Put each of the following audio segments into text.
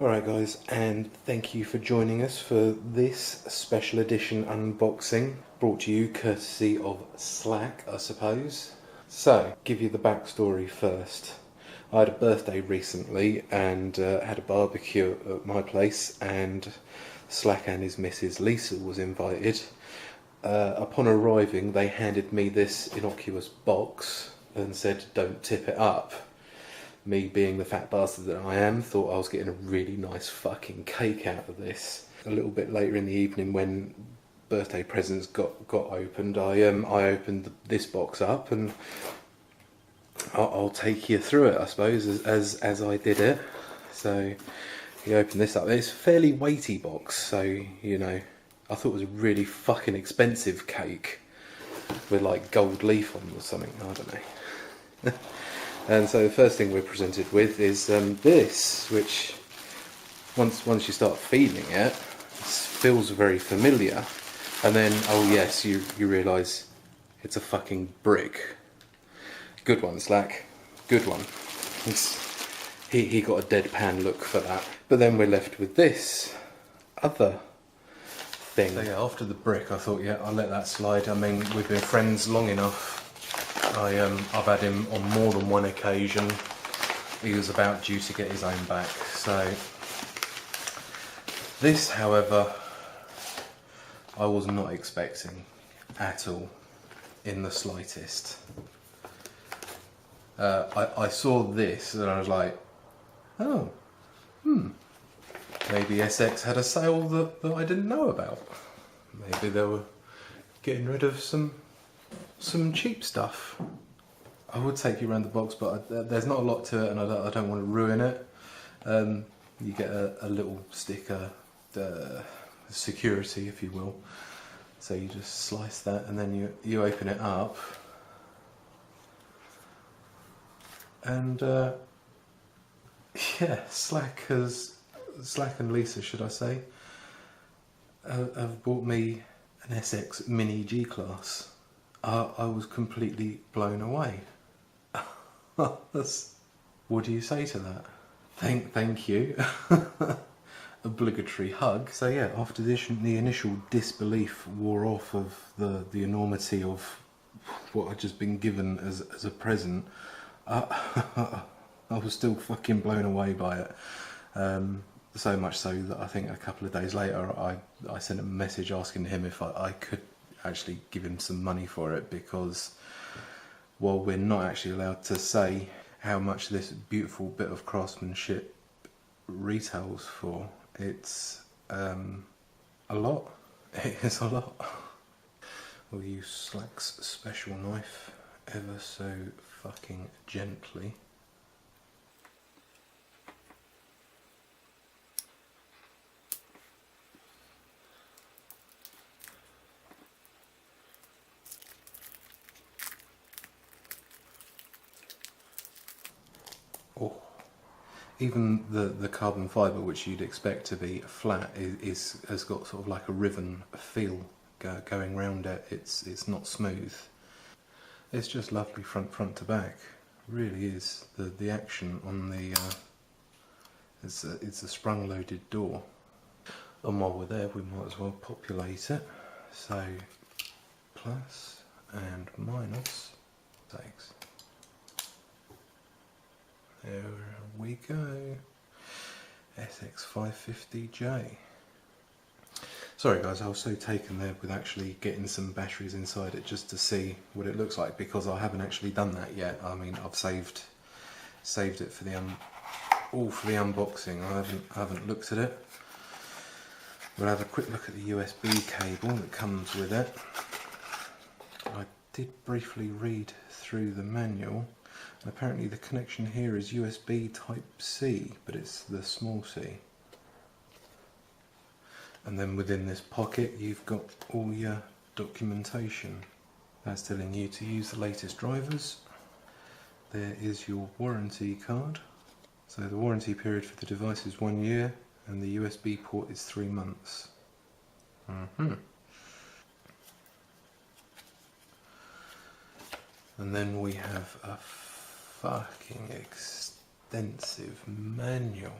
Alright guys, and thank you for joining us for this special edition unboxing, brought to you courtesy of Slack, I suppose. So, give you the backstory first. I had a birthday recently and had a barbecue at my place, and Slack and his missus Lisa was invited. Upon arriving, they handed me this innocuous box and said, "Don't tip it up." Me, being the fat bastard that I am, thought I was getting a really nice fucking cake out of this. A little bit later in the evening, when birthday presents got opened, I opened this box up, and I'll take you through it, I suppose, as I did it. So you open this up. It's a fairly weighty box, so you know, I thought it was a really fucking expensive cake with like gold leaf on or something. I don't know. And so the first thing we're presented with is this, which once you start feeling it, feels very familiar. And then, oh yes, you realise it's a fucking brick. Good one, Slack. Good one. He got a deadpan look for that. But then we're left with this other thing. So yeah, after the brick, I thought, yeah, I'll let that slide. I mean, we've been friends long enough. I've had him on more than one occasion. He was about due to get his own back. So this, however, I was not expecting at all, in the slightest. I saw this and I was like, oh, maybe SX had a sale that I didn't know about. Maybe they were getting rid of some cheap stuff. I would take you around the box, but there's not a lot to it, and I don't want to ruin it. You get a little sticker, security, if you will. So you just slice that, and then you open it up, and yeah, Slack and Lisa, should I say, have bought me an SX Mini G-Class. I was completely blown away. What do you say to that? Thank you. Obligatory hug. So yeah, after the initial disbelief wore off of the enormity of what I'd just been given as a present, I was still fucking blown away by it. So much so that I think a couple of days later I sent a message asking him if I could actually give him some money for it, because while we're not actually allowed to say how much this beautiful bit of craftsmanship retails for, it's a lot. It is a lot. We'll use Slack's special knife ever so fucking gently. Oh. Even the carbon fibre, which you'd expect to be flat, has got sort of like a riven feel going round it. It's not smooth. It's just lovely front to back. It really is. The action on the it's a sprung loaded door. And while we're there, we might as well populate it. So plus and minus takes. There we go. SX550J. Sorry guys, I was so taken there with actually getting some batteries inside it just to see what it looks like, because I haven't actually done that yet. I mean, I've saved it for the unboxing. I haven't looked at it. We'll have a quick look at the USB cable that comes with it. I did briefly read through the manual. Apparently the connection here is USB Type-C, but it's the small c. And then within this pocket you've got all your documentation. That's telling you to use the latest drivers. There is your warranty card. So the warranty period for the device is 1 year, and the USB port is 3 months. And then we have a fucking extensive manual.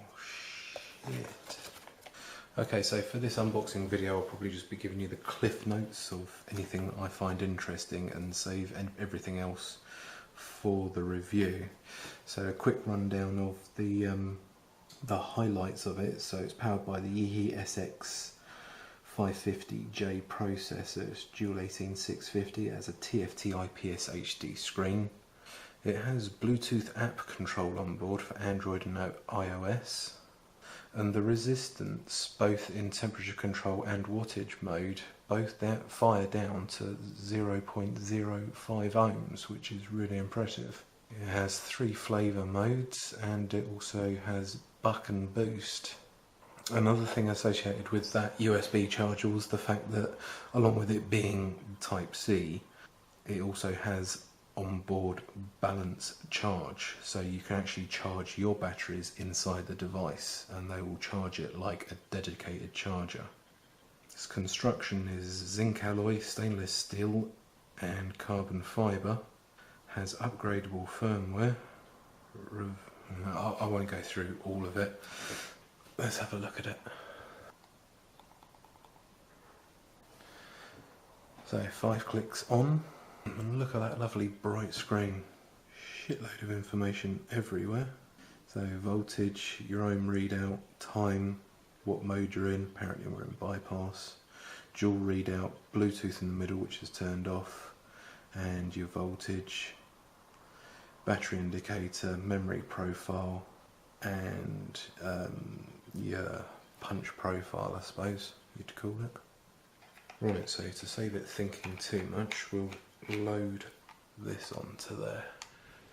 Okay, so for this unboxing video I'll probably just be giving you the cliff notes of anything that I find interesting and save everything else for the review. So a quick rundown of the highlights of it. So it's powered by the ESX 550J processor. It's dual 18650. It has a TFT IPS HD screen. It has Bluetooth app control on board for Android and iOS. And the resistance, both in temperature control and wattage mode, both fire down to 0.05 ohms, which is really impressive. It has 3 flavour modes, and it also has buck and boost. Another thing associated with that USB charger was the fact that, along with it being Type-C, it also has onboard balance charge, so you can actually charge your batteries inside the device and they will charge it like a dedicated charger. Its construction is zinc alloy, stainless steel and carbon fibre. Has upgradable firmware. I won't go through all of it. Let's have a look at it. So 5 clicks on. And look at that lovely bright screen. Shitload of information everywhere. So voltage, your ohm readout, time, what mode you're in. Apparently we're in bypass. Dual readout, Bluetooth in the middle, which is turned off, and your voltage, battery indicator, memory profile, and your punch profile, I suppose you'd call it. Right, so to save it thinking too much, we'll load this onto there.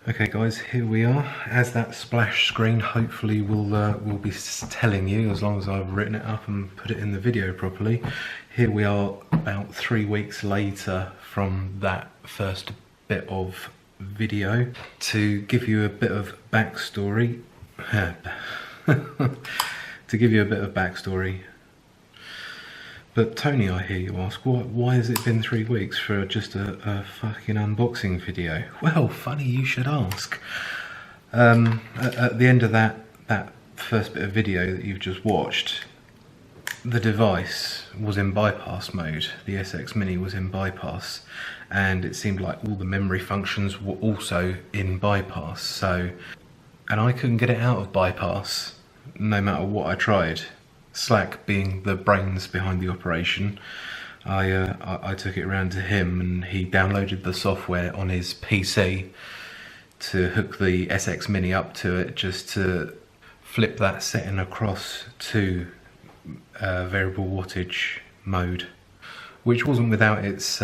Okay guys, here we are. As that splash screen hopefully will be telling you, as long as I've written it up and put it in the video properly. Here we are about 3 weeks later from that first bit of video. To give you a bit of backstory, But Tony, I hear you ask, why has it been 3 weeks for just a fucking unboxing video? Well, funny you should ask. At the end of that first bit of video that you've just watched, the device was in bypass mode. The SX Mini was in bypass, and it seemed like all the memory functions were also in bypass. And I couldn't get it out of bypass, no matter what I tried. Slack being the brains behind the operation, I took it around to him and he downloaded the software on his PC to hook the SX Mini up to it, just to flip that setting across to variable wattage mode, which wasn't without its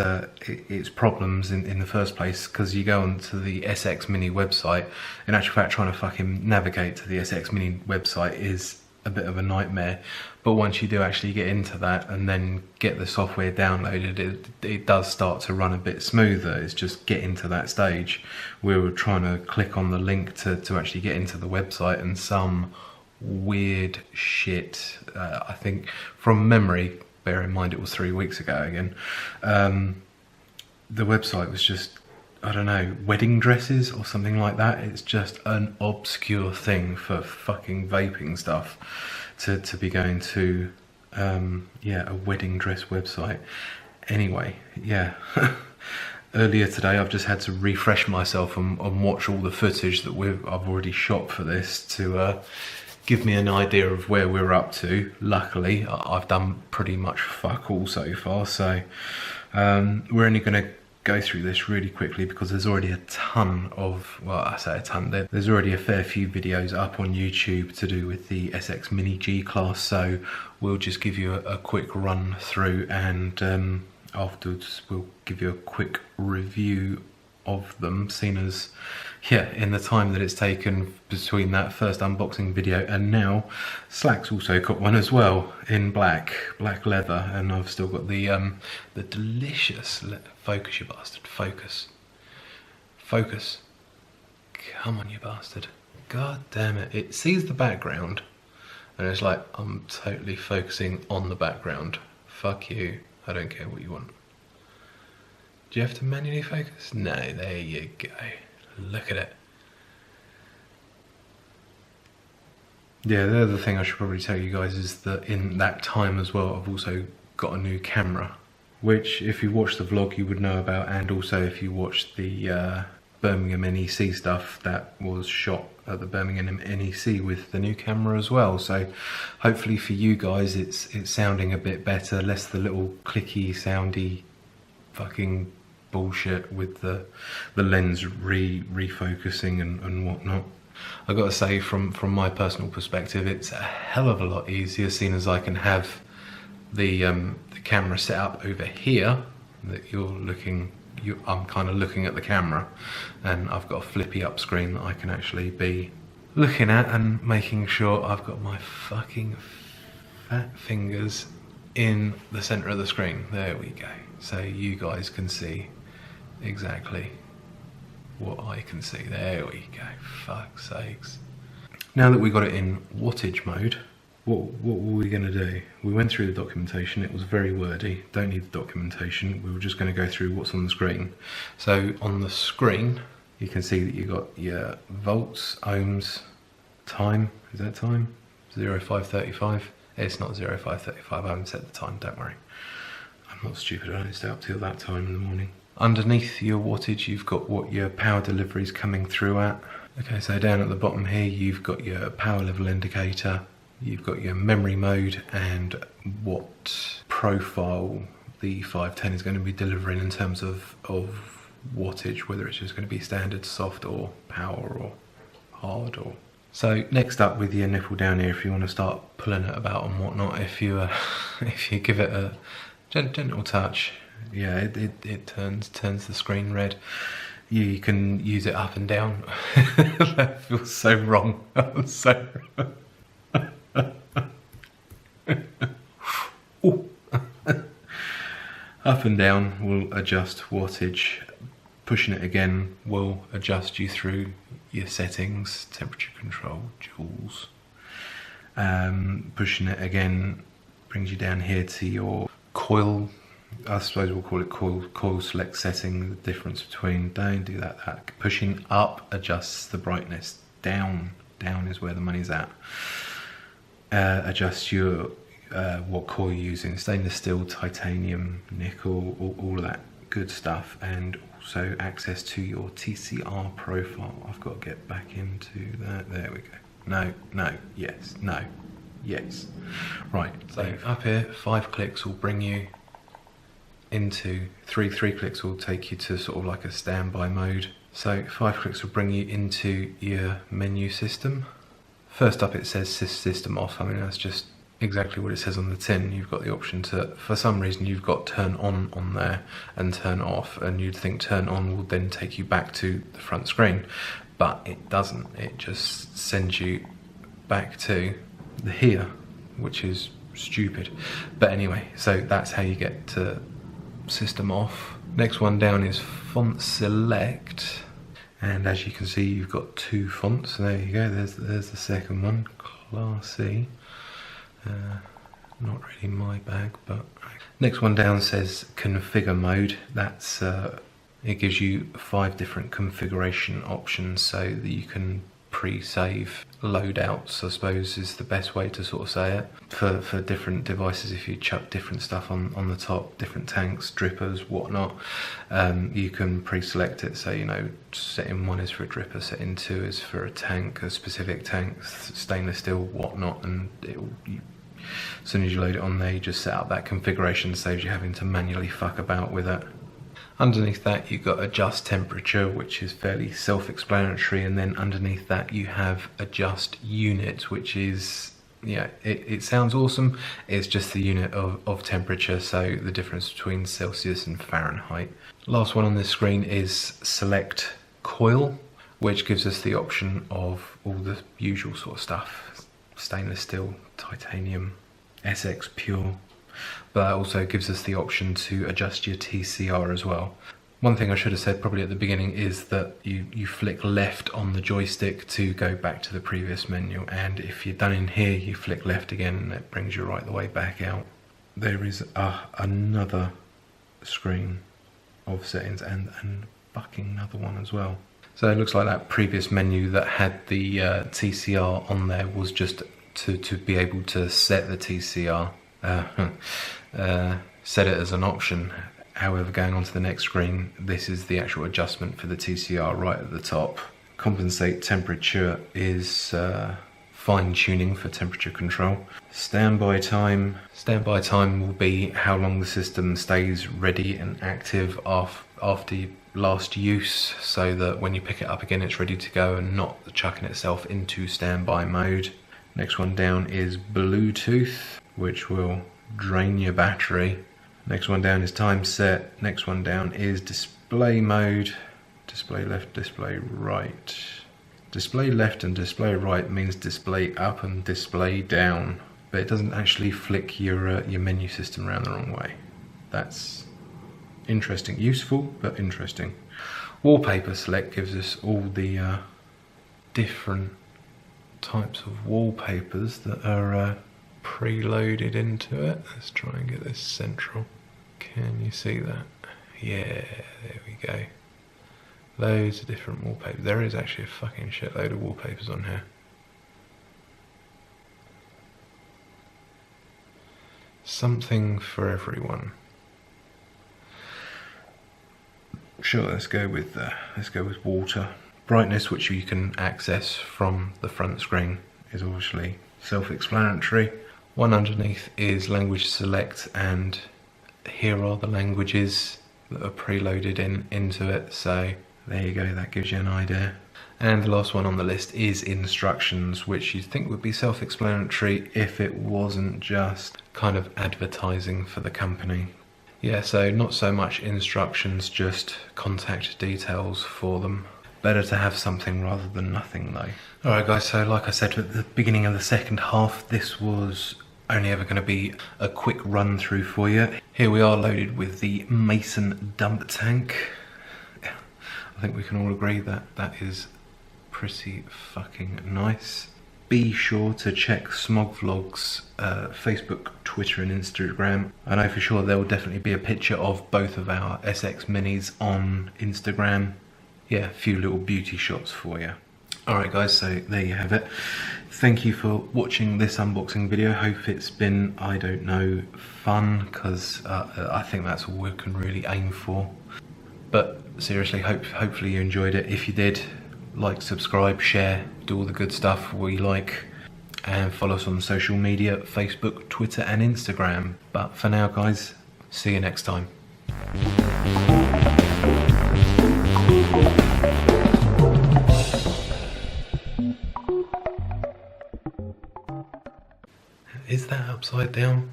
problems in the first place, because you go onto the SX Mini website. In actual fact, trying to fucking navigate to the SX Mini website is a bit of a nightmare, but once you do actually get into that and then get the software downloaded, it does start to run a bit smoother. It's just getting to that stage. We were trying to click on the link to actually get into the website, and some weird shit, I think from memory, bear in mind it was 3 weeks ago again, the website was just, I don't know, wedding dresses or something like that. It's just an obscure thing for fucking vaping stuff to be going to, yeah, a wedding dress website. Anyway, yeah. Earlier today I've just had to refresh myself and watch all the footage that I've already shot for this to give me an idea of where we're up to. Luckily, I've done pretty much fuck all so far, so we're only going to go through this really quickly because there's already a ton of, well, I say a ton, there's already a fair few videos up on YouTube to do with the SX Mini G class, so we'll just give you a quick run through, and afterwards we'll give you a quick review of them, seen as, yeah, in the time that it's taken between that first unboxing video and now. Slack's also got one as well in black leather, and I've still got the delicious, focus you bastard, focus, come on you bastard, god damn it, it sees the background and it's like, I'm totally focusing on the background, fuck you, I don't care what you want. Do you have to manually focus? No, there you go. Look at it. Yeah, the other thing I should probably tell you guys is that in that time as well, I've also got a new camera, which if you watch the vlog you would know about, and also if you watched the Birmingham NEC stuff, that was shot at the Birmingham NEC with the new camera as well. So hopefully for you guys it's sounding a bit better, less the little clicky soundy fucking bullshit with the lens refocusing and whatnot. I've got to say, from my personal perspective, it's a hell of a lot easier, seeing as I can have the camera set up over here, that I'm kind of looking at the camera, and I've got a flippy up screen that I can actually be looking at and making sure I've got my fucking fat fingers in the center of the screen. There we go. So you guys can see exactly what I can see. There we go. Fuck's sakes. Now that we got it in wattage mode, what were we going to do? We went through the documentation. It was very wordy. Don't need the documentation. We were just going to go through what's on the screen. So on the screen, you can see that you got your volts, ohms, time. Is that time? 0535. It's not 0535. I haven't set the time. Don't worry. I'm not stupid. I don't stay up till that time in the morning. Underneath your wattage, you've got what your power delivery is coming through at. Okay, so down at the bottom here, you've got your power level indicator, you've got your memory mode, and what profile the 510 is going to be delivering in terms of wattage, whether it's just going to be standard, soft, or power, or hard, or... So next up with your nipple down here, if you want to start pulling it about and whatnot, if you give it a gentle touch, yeah, it turns the screen red. You can use it up and down. That feels so wrong. I'm so up and down will adjust wattage. Pushing it again will adjust you through your settings, temperature control, joules. Pushing it again brings you down here to your coil. I suppose we'll call it coil select setting. The difference between don't do that. Pushing up adjusts the brightness. Down is where the money's at. Adjust your what coil you're using: stainless steel, titanium, nickel, all of that good stuff, and also access to your TCR profile. I've got to get back into that. There we go. No, yes, no, yes. Right. So up here, 5 clicks will bring you into three clicks will take you to sort of like a standby mode. So 5 clicks will bring you into your menu system. First up it says system off. I mean, that's just exactly what it says on the tin. You've got the option to, for some reason you've got turn on there and turn off, and you'd think turn on will then take you back to the front screen, but it doesn't. It just sends you back to the here, which is stupid. But anyway, so that's how you get to system off. Next one down is font select, and as you can see you've got 2 fonts. There you go, there's the second one, classy. Not really my bag, but next one down says configure mode. That's it gives you 5 different configuration options so that you can pre-save loadouts, I suppose is the best way to sort of say it, for different devices. If you chuck different stuff on the top, different tanks, drippers, whatnot, you can pre-select it. So, you know, setting 1 is for a dripper, setting 2 is for a tank, a specific tank, stainless steel, whatnot, and as soon as you load it on there, you just set up that configuration, saves you having to manually fuck about with it. Underneath that you've got adjust temperature, which is fairly self-explanatory, and then underneath that you have adjust unit, which is, yeah, it sounds awesome. It's just the unit of temperature, so the difference between Celsius and Fahrenheit. Last one on this screen is select coil, which gives us the option of all the usual sort of stuff: stainless steel, titanium, SX pure. But that also gives us the option to adjust your TCR as well. One thing I should have said probably at the beginning is that you flick left on the joystick to go back to the previous menu, and if you're done in here you flick left again and it brings you right the way back out. There is another screen of settings and fucking another one as well. So it looks like that previous menu that had the TCR on there was just to be able to set the TCR, set it as an option. However, going on to the next screen, this is the actual adjustment for the TCR right at the top. Compensate temperature is fine tuning for temperature control. Standby time. Standby time will be how long the system stays ready and active after last use, so that when you pick it up again it's ready to go and not chucking itself into standby mode. Next one down is Bluetooth, which will drain your battery. Next one down is time set. Next one down is display mode. Display left, display right. Display left and display right means display up and display down, but it doesn't actually flick your menu system around the wrong way. That's interesting, useful, but interesting. Wallpaper select gives us all the different types of wallpapers that are preloaded into it. Let's try and get this central. Can you see that? Yeah, there we go. Loads of different wallpapers. There is actually a fucking shitload of wallpapers on here. Something for everyone. Sure, let's go with water. Brightness, which you can access from the front screen, is obviously self-explanatory. One underneath is language select, and here are the languages that are preloaded into it. So there you go, that gives you an idea. And the last one on the list is instructions, which you'd think would be self-explanatory if it wasn't just kind of advertising for the company. Yeah, so not so much instructions, just contact details for them. Better to have something rather than nothing though. Alright guys, so like I said at the beginning of the second half, this was only ever going to be a quick run through for you. Here we are loaded with the Mason dump tank. I think we can all agree that that is pretty fucking nice. Be sure to check Smogvlog's Facebook, Twitter and Instagram. I know for sure there will definitely be a picture of both of our SX Minis on Instagram. Yeah, a few little beauty shots for you. Alright guys, so there you have it. Thank you for watching this unboxing video. Hope it's been, I don't know, fun, because I think that's all we can really aim for. But seriously, hopefully you enjoyed it. If you did, like, subscribe, share, do all the good stuff we like, and follow us on social media, Facebook, Twitter and Instagram. But for now guys, see you next time. Is that upside down?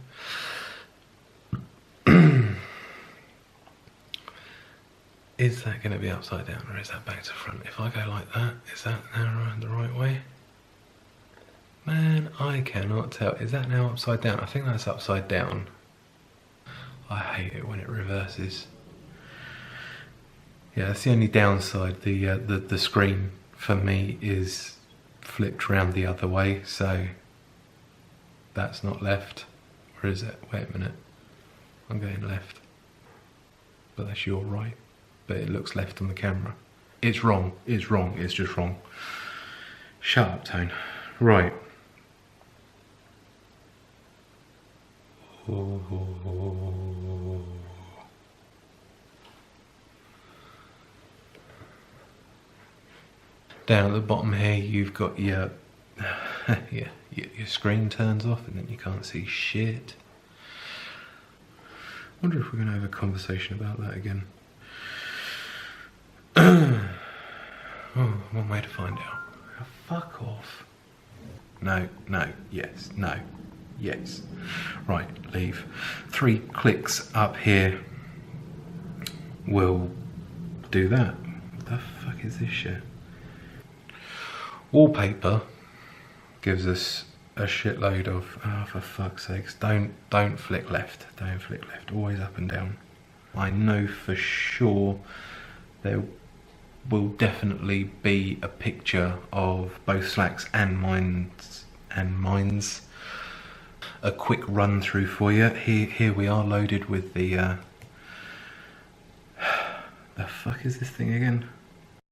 Is that going to be upside down, or is that back to front? If I go like that, is that now the right way? Man, I cannot tell. Is that now upside down? I think that's upside down. I hate it when it reverses. Yeah, that's the only downside. The screen for me is flipped round the other way, so that's not left. Or is it? Wait a minute. I'm going left. But that's your right. But it looks left on the camera. It's wrong. It's wrong. It's just wrong. Shut up, Tone. Right. Down at the bottom here, you've got your your screen turns off, and then you can't see shit. I wonder if we're going to have a conversation about that again. Oh, one way to find out. Oh, fuck off. No, no, yes, no, yes. Right, leave. 3 clicks up here will do that. What the fuck is this shit? Wallpaper gives us a shitload of, oh for fuck's sakes, don't flick left, don't flick left, always up and down. I know for sure there will definitely be a picture of both Slack's and mine's. A quick run through for you. Here we are loaded with the fuck is this thing again?